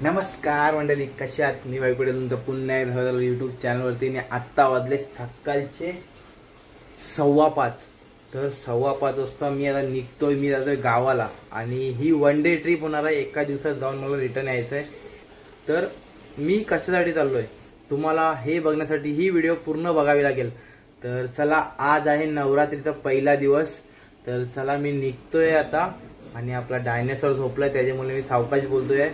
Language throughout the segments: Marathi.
नमस्कार मंडळी, कशा आहात? मी वाईपुढे तुमचं पुन्हा एकदा यूट्यूब चॅनलवरती. आत्ता वाजले सकाळचे 5:15. तर 5:15 वाजता मी आता निघतोय. मी जातोय गावाला आणि ही वन डे ट्रिप होणार आहे. एका दिवसात जाऊन मला रिटर्न यायचं आहे. तर मी कशासाठी चाललोय तुम्हाला हे बघण्यासाठी ही व्हिडिओ पूर्ण बघावी लागेल. तर चला, आज आहे नवरात्रीचा पहिला दिवस. तर चला, मी निघतोय आता. आणि आपला डायनासोर झोपलाय त्याच्यामुळे मी सावकाश बोलतोय.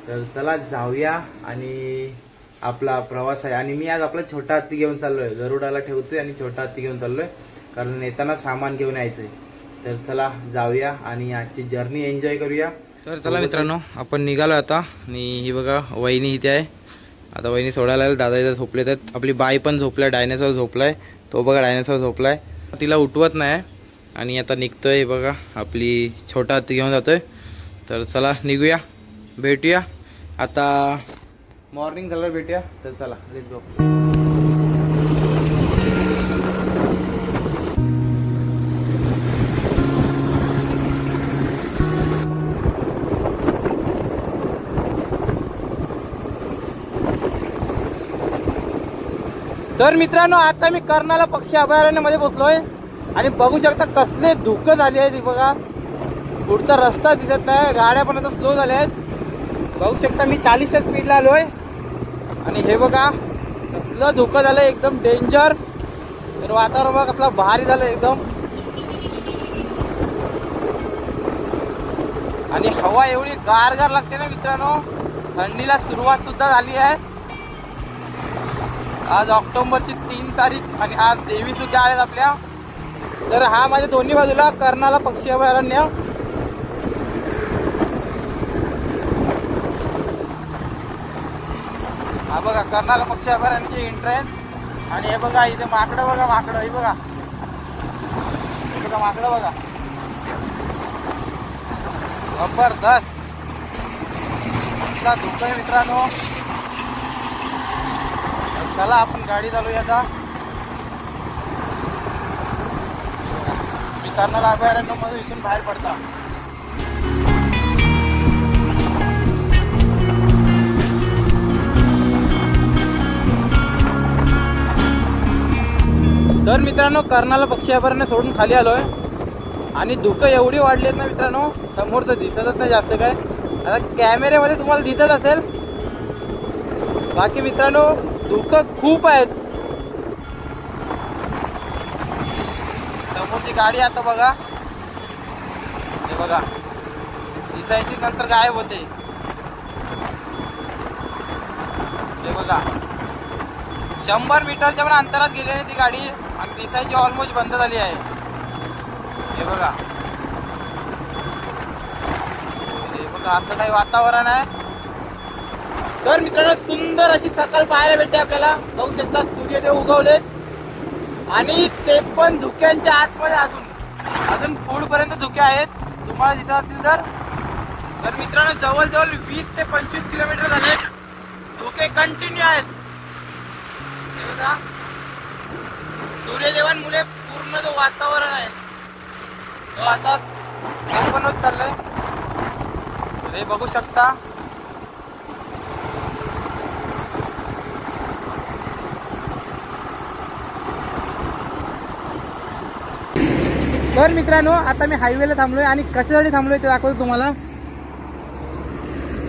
तर चला जाऊया. आणि आपला प्रवास आहे. आणि मी आज आपला छोटा हत्ती घेऊन चाललोय. गरुडाला ठेवतोय आणि छोटा हत्ती घेऊन चाललोय, कारण येताना सामान घेऊन यायचंय. तर चला जाऊया आणि आजची जर्नी एन्जॉय करूया. तर चला मित्रांनो, आपण निघालो आता. आणि ही बघा वहिनी इथे आहे. आता वहिनी सोडायला आली. दादा इथे झोपले. तर आपली बाई पण झोपलाय. डायनासोर झोपलाय. तो बघा डायनासोर झोपलाय. तिला उठवत नाही. आणि आता निघतोय. हे बघा आपली छोटा हत्ती घेऊन जातोय. तर चला निघूया, भेटूया आता. मॉर्निंग झाल्यावर भेटूया. तर चला, लेट्स गो. तर मित्रांनो, आता मी कर्नाला पक्षी अभयारण्यामध्ये पोहोचलोय. आणि बघू शकता कसले धुकं झाले आहेत. बघा, पुढचा रस्ता दिसत नाही. गाड्या पण आता स्लो झाल्या आहेत. बघू शकता मी 40च्या स्पीडला आलोय. आणि हे बघा कसलं धुकं झालंय, एकदम डेंजर. तर वातावरण बघा कसलं भारी झालं एकदम. आणि हवा एवढी गारगार लागते ना मित्रांनो. थंडीला सुरुवात सुद्धा झाली आहे. आज ऑक्टोबरची 3 तारीख आणि आज देवी सुद्धा आहेत आपल्या. तर हा माझ्या दोन्ही बाजूला कर्नाला पक्षी अभयारण्य. हा बघा कर्नाला पक्षी अभयारण्याची एंट्रन्स. आणि हे बघा इथे माकडं बघा, माकडं. हे बघा, हे बघा माकडं बघा, जबरदस्त. धुकं आहे मित्रांनो. चला आपण गाडी चालूया आता. मी कर्नाला अभयारण्यामध्ये इथून बाहेर पडता. तर मित्रांनो, कर्नाला पक्षी अभयारण्य सोडून खाली आलोय. आणि धुकं एवढी वाढली आहेत ना मित्रांनो, समोरचं दिसतच नाही जास्त काय. आता कॅमेऱ्यामध्ये तुम्हाला दिसत असेल, बाकी मित्रांनो धुकं खूप आहेत. समोरची गाडी आता बघा, हे बघा दिसायची नंतर गायब होते. हे बघा 100 मीटरच्या पण अंतरात गेलेली ती गाडी. आणि दिसायची ऑलमोस्ट बंद झाली आहे. हे बघा, हे बघा असं काही वातावरण आहे. तर मित्रांनो, सुंदर अशी सकाळ पाहायला भेटते आपल्याला. बघू शकता सूर्यदेव उगवलेत. आणि ते पण धुक्यांच्या आतमध्ये अजून पुढपर्यंत धुके आहेत. तुम्हाला दिसत असतील तर मित्रांनो, जवळजवळ 20 ते 25 किलोमीटर झाले. धुके कंटिन्यू आहेत. हे बघा, सूर्यदेवांमुळे पूर्ण जो वातावरण आहे तो आता ओपन होत चाललंय. हे बघू शकता. तर मित्रांनो, आता मी हायवेला थांबलोय. आणि कशासाठी थांबलोय ते दाखवतो तुम्हाला.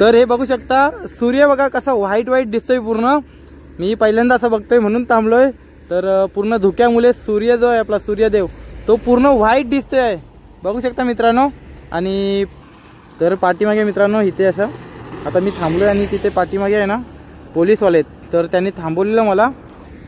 तर हे बघू शकता, सूर्य बघा कसा व्हाईट व्हाईट दिसतोय पूर्ण. मी पहिल्यांदा असं बघतोय म्हणून थांबलोय. तर पूर्ण धुक्यामुळे सूर्य जो आहे आपला सूर्यदेव तो पूर्ण व्हाईट दिसतोय. बघू शकता मित्रांनो. आणि तर पाठीमागे मित्रांनो इथे असं आता मी थांबलोय. आणि तिथे पाठीमागे आहे ना पोलीसवाले आहेत. तर त्यांनी थांबवलेलं मला.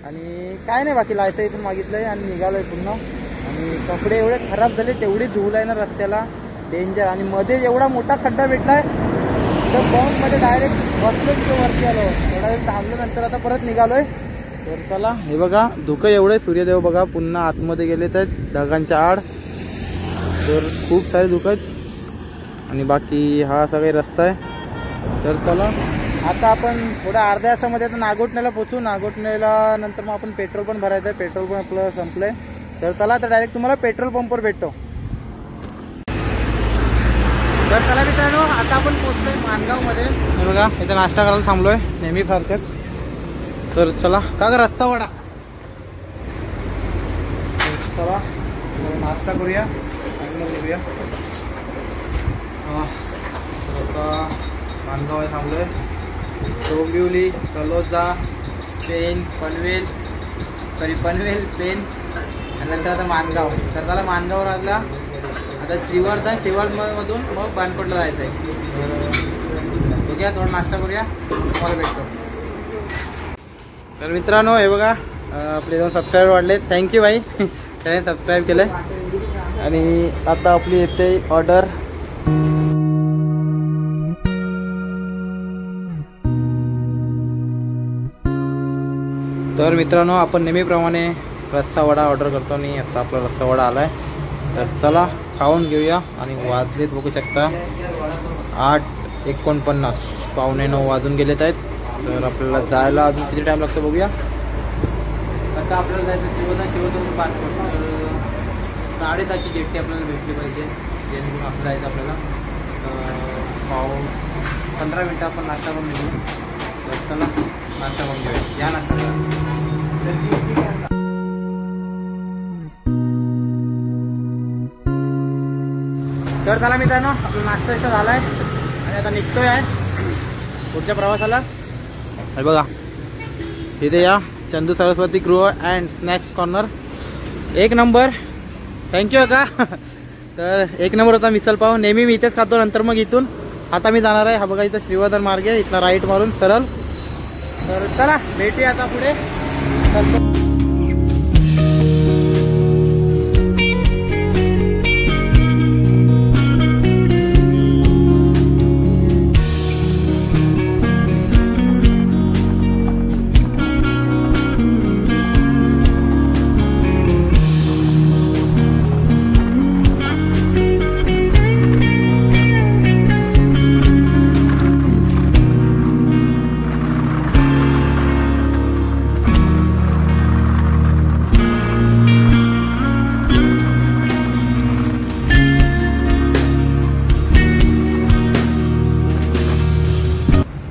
आणि काय नाही, बाकी लायसन इथून मागितलंय आणि निघालोय पूर्ण. आणि कपडे एवढे खराब झाले, तेवढी धूळ आहे ना रस्त्याला, डेंजर. आणि मध्ये एवढा मोठा खड्डा भेटलाय तर बॉम्बमध्ये डायरेक्ट बसलो. तिथे वरती आलो. थोडा वेळ थांबलो, नंतर आता परत निघालोय. तर चला, हे बघा धुकं एवढे. सूर्यदेव बघा पुन्हा आतमध्ये गेले तर ढगांच्या आड. तर खूप सारे धुकं आहेत. आणि बाकी हा असा काही रस्ता आहे. तर चला आता आपण थोड्या अर्ध्या तासामध्ये आता नागोठण्याला पोहोचू. नागोठण्याला नंतर मग आपण पेट्रोल पण भरायचं आहे. पेट्रोल पण आपलं संपलंय. तर चला आता डायरेक्ट तुम्हाला पेट्रोल पंपवर भेटतो. तर चला मित्रांनो, आता आपण पोहोचलोय माणगावमध्ये. बघा इथं नाश्ता करायला थांबलोय नेहमी सारखंच. तर चला का ग रस्सा वडा, चला नाश्ता करूया आणि मग निघूया. आता मानगाव आहे थांबलोय. डोंबिवली, तलोजा, पेन, पनवेल पेन आणि नंतर आता मानगाव. तर त्याला मानगावर आला आता श्रीवर्धन मग बाणकोटला जायचं आहे. तर बघूया थोडा नाश्ता करूया तुम्हाला भेटतो. तर मित्रांनो हे बघा आपले 2 सबस्क्रायबर वाढले. थँक्यू भाई त्याने सबस्क्राईब केलं. आणि आता आपली येते ऑर्डर. तर मित्रांनो आपण नेहमीप्रमाणे रस्सा वडा ऑर्डर करतो आणि आता आपला रस्सा वडा आला आहे. तर चला खाऊन घेऊया. आणि वाजलेत बघू शकता 8:49, 8:45 वाजून गेलेत आहेत. तर आपल्याला जायला अजून किती टाईम लागतो बघूया. आता आपल्याला जायचं शिवधन बाणकोट. तर 10:30ची जेट्टी आपल्याला भेटली पाहिजे जेणेकरून आपलं जायचं आपल्याला. 15 मिनटं आपण नाश्ता करून घेऊ. तर चला नाश्ता करून घेऊया. या नाश्ता तर चला मित्रांनो आपला नाश्ता इथं झाला आहे आणि आता निघतोय आहे पुढच्या प्रवासाला. हे बघा तिथे या चंदू सरस्वती गृह and snacks corner. 1 number. Thank you का. तर 1 नंबर होता मिसल पाव. नेहमी मी इथेच खातो. नंतर मग इथून आता मी जाणार आहे. हा बघा इथं श्रीवर्धन मार्ग आहे. इथनं राईट मारून सरळ. तर चला भेटूया आता पुढे.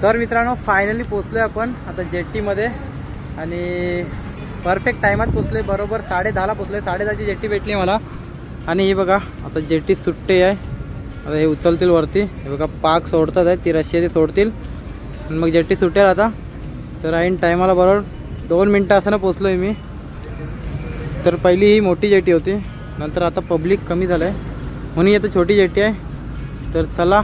तर मित्रांनो फायनली पोचलो आहे आपण आता जेट्टीमध्ये. आणि परफेक्ट टायमात पोचले. बरोबर 10:30ला पोचले. 10:30ची जेट्टी भेटली मला. आणि हे बघा आता जेट्टी सुट्टी आहे. आता हे उचलतील वरती. हे बघा पाक सोडतात आहे. ती रशिया ते सोडतील आणि मग जेट्टी सुटेल आता. तर ऐन टायमाला बरोबर 2 मिनटं असताना पोचलो आहे मी. तर पहिली ही मोठी जेट्टी होती. नंतर आता पब्लिक कमी झालं आहे म्हणून आता छोटी जेट्टी आहे. तर चला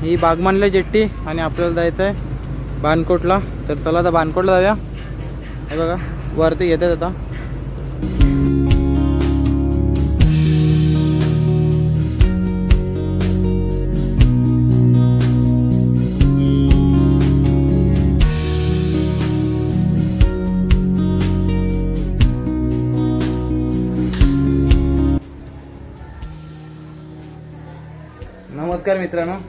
ही बागमानला जेट्टी आणि आपल्याला जायचं आहे बाणकोटला. तर चला आता बाणकोटला जाऊया. हे बघा वरती येतात आता. नमस्कार मित्रांनो.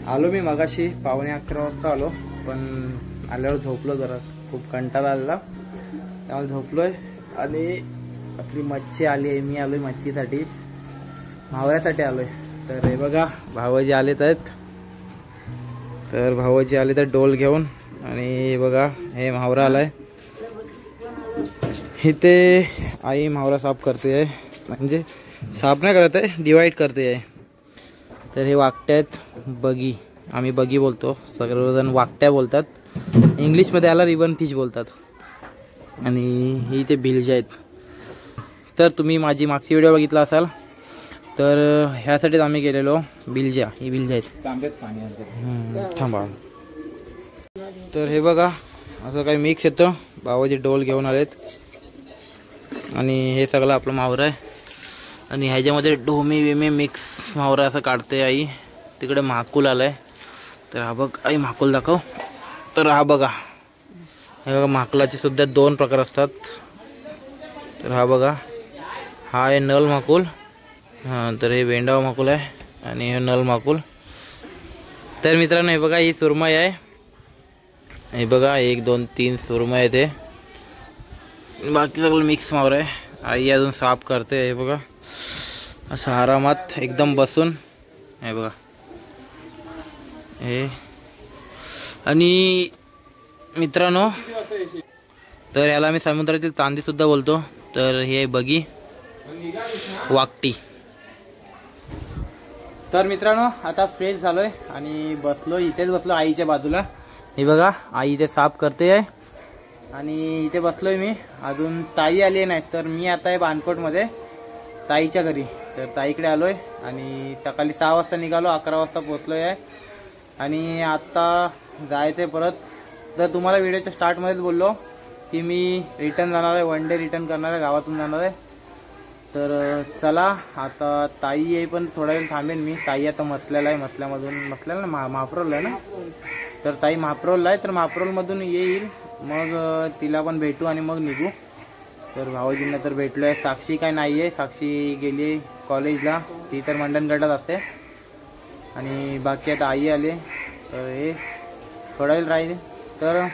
आलो मी मगाशी 11:15 वाजता आलो. पण आल्यावर झोपलो जरा. खूप कंटाळा आलेला त्यामुळे झोपलोय. आणि आपली मच्छी आली आहे. मी आलोय मच्छीसाठी, मावळ्यासाठी आलोय. तर हे बघा भावाजी आलेत आहेत. तर भावाजी आले तर डोल घेऊन. आणि हे बघा हे मावरा आलाय. इथे आई मावरा साफ करते आहे. म्हणजे साफ नाही करत आहे, डिवाइड करते आहे. तर हे वाकट्या आहेत बगी. आम्ही बगी बोलतो. सर्वजण वाकट्या बोलतात. इंग्लिशमध्ये याला रिबन फिश बोलतात. आणि ही ते भिलजे आहेत. तर तुम्ही माझी मागची व्हिडिओ बघितला असाल तर ह्यासाठीच आम्ही गेलेलो. भिलजा ही भिलजे आहेत. थांबा. तर हे बघा असं काही मिक्स येतं. बाबाजी डोल घेऊन आलेत. आणि हे सगळं आपलं मावरं आहे. आणि ह्याच्यामध्ये ढोमी विमे मिक्स मावरा असं काढते आई. तिकडे माकुल आलाय. तर हा बघ आई माकुल दाखव. तर हा बघा हे बघा माकुलाचे सुद्धा 2 प्रकार असतात. तर हा बघा हा आहे नल माकुल. हां तर हे वेंडाव माकुल आहे आणि हे नल माकुल. तर मित्रांनो हे बघा ही सुरमई आहे. हे बघा 1 2 3 सुरमई आहे. ते बाकी सगळं मिक्स मावरा आहे. आई अजून साफ करते. हे बघा असं आरामात एकदम बसून. हे बघा हे आणि मित्रांनो तर याला मी समुद्रातील चांदी सुद्धा बोलतो. तर हे बगी वाकटी. तर मित्रांनो आता फ्रेश झालोय आणि बसलो इथेच बसलो आईच्या बाजूला. हे बघा आई इथे साफ करते आहे आणि इथे बसलोय मी. अजून ताई आली नाही तर मी आता आहे बानकोटमध्ये ताईच्या घरी. तर ताईकडे आलोय आणि सकाळी 6 वाजता निघालो 11 वाजता पोहोचलोय आहे आणि आता जायचंय परत. तर तुम्हाला व्हिडिओच्या स्टार्टमध्येच बोललो की मी रिटर्न जाणार आहे, 1 डे रिटर्न करणार आहे, गावातून जाणार आहे. तर चला आता ताई येई पण थोडा वेळ थांबेन मी. ताई आता मसल्याला आहे, मसल्याला ना महाप्रवला आहे ना. तर ताई महाप्रवला आहे तर महाप्रवलमधून येईल मग तिला पण भेटू आणि मग निघू. तर भाऊजींना तर भेटलो आहे. साक्षी काय नाही आहे, साक्षी गेली आहे कॉलेजला, ती तर मंडणगडात असते. आणि बाकी आता आई आले तर हे थोडा वेळ राहील तर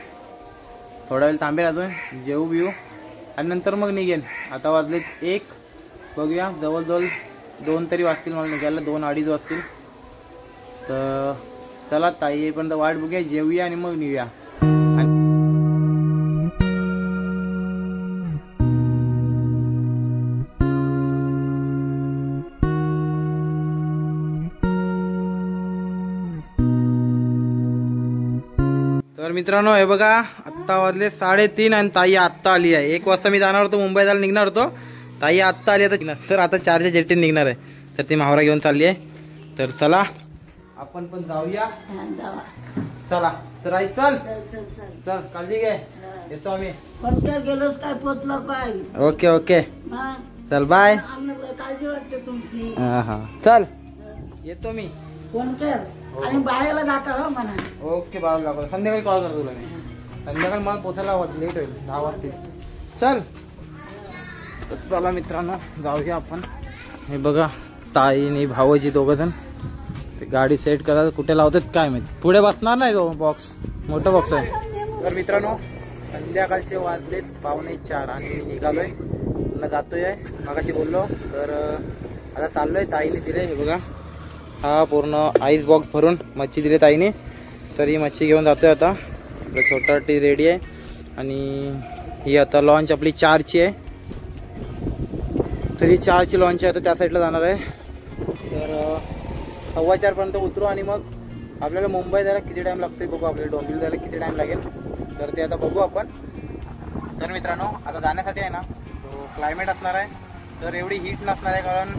थोडा वेळ थांबेल अजून, जेवू बिऊ आणि नंतर मग निघेल. आता वाजले 1, बघूया जवळजवळ 2 तरी वाजतील मला निघायला, 2-2:30 वाजतील. तर चला ताई येईपर्यंत वाट बघूया, जेवूया आणि मग निघूया. तर मित्रांनो हे बघा आत्ता वाजले 3:30 आणि ताई आत्ता आली आहे. 1 वाजता मी जाणार होतो, मुंबई जायला निघणार होतो. ताई आत्ता आली आता. तर आता 4च्या जेटीने निघणार आहे. तर ती मावरा घेऊन चालली आहे. तर चला आपण पण जाऊया. चला तर आई चल चल काळजी घे, येतो आम्ही. गेलोस काय पोचलो काय. ओके ओके चल बाय. काळजी वाटते तुमची. हा चल येतो मी. फोन कर आणि बाहेरला दाखवा म्हणा. ओके बाळा दाखव, संध्याकाळी कॉल करतो तुला मी. संध्याकाळी मला पोचायला लेट होईल, 10 वाजतील. चल चला मित्रांनो जाऊया आपण. हे बघा ताई आणि भाऊजी दोघं जण ते गाडी सेट करतात. कुठे लावतात काय माहिती. पुढे बसणार नाही तो बॉक्स, मोठा बॉक्स आहे. तर मित्रांनो संध्याकाळचे वाजलेत 3:45 आणि मी निघालोय पुन्हा जातोय. मागाशी बोललो तर आता चाललोय. ताईने दिले हे बघा हा पूर्ण आईस बॉक्स भरून मच्छी दिली ताईने. तर ही मच्छी घेऊन जातोय आता. छोटा टी रेडी आहे आणि ही आता लॉन्च आपली 4ची आहे. तर ही 4ची लॉन्च आहे, आता त्या साईडला जाणार आहे. तर 4:15 पर्यंत उतरू आणि मग आपल्याला मुंबई जायला किती टाईम लागतोय बघू, आपल्याला डोंबिवली जायला किती टाईम लागेल तर ते आता बघू आपण. तर मित्रांनो आता जाण्यासाठी आहे ना तो क्लायमेट असणार आहे तर एवढी हीट नसणार आहे, कारण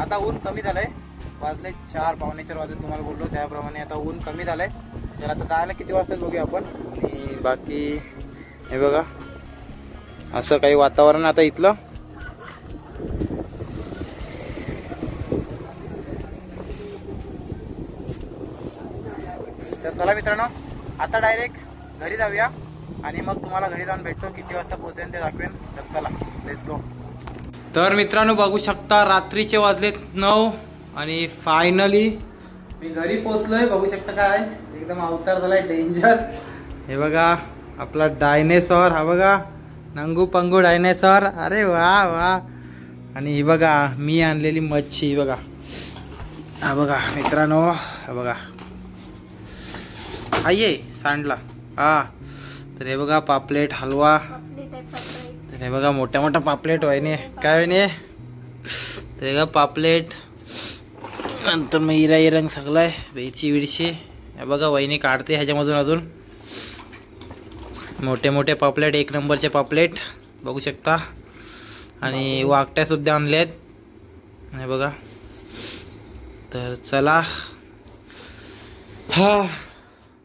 आता ऊन कमी झालं आहे. वाजले 4, 4:45 वाजले तुम्हाला बोललो त्याप्रमाणे आता ऊन कमी झालं आहे. तर आता जायला किती वाजता बघूया आपण. आणि बाकी हे बघा असं काही वातावरण आता इथलं. तर चला मित्रांनो आता डायरेक्ट घरी जाऊया आणि मग तुम्हाला घरी जाऊन भेटतो, किती वाजता पोहोचेल ते दाखवेन. तर चला लेट्स गो. तर मित्रांनो बघू शकता रात्रीचे वाजलेत 9 आणि फायनली मी घरी पोहोचलोय. बघू शकता काय एकदम अवतार झालाय डेंजर. हे बघा आपला डायनेसॉर, हा बघा नंगू पंगू डायनेसॉर. अरे वा वा. आणि ही बघा मी आणलेली मच्छी, ही बघा. हा बघा मित्रांनो, हा बघा आये सांडला. हा तर हे बघा पापलेट हलवा. तर हे बघा मोठ्या मोठ्या पापलेट वाहिनी काय वाहिनी. तर हे बघा पापलेट. नंतर मग हिराई रंग सगळाय बेची विडशी. हे बघा वहिनी काढते ह्याच्यामधून अजून मोठे मोठे पापलेट, 1 नंबरचे पापलेट बघू शकता. आणि वाकट्या सुद्धा आणल्या आहेत हे बघा. तर चला हा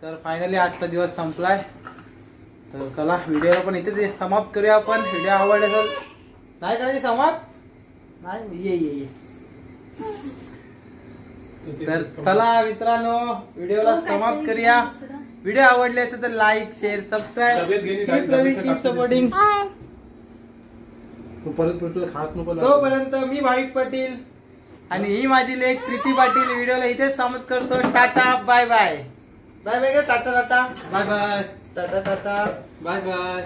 तर फायनली आजचा दिवस संपलाय. तर चला व्हिडिओला पण इथे समाप्त करूया आपण. व्हिडिओ आवडला असेल नाही करायची समाप्त नाही ये. तर चला मित्रांनो व्हिडिओला समाप्त करूया. व्हिडिओ आवडले असेल तर लाईक शेअर सबस्क्राईब सपोर्टिंग. तोपर्यंत मी भाविक पाटील आणि ही माझी लेक प्रीती पाटील व्हिडिओला इथेच समाप्त करतो. Tata bye bye. Bye bye. Tata tata bye bye. Tata tata bye bye.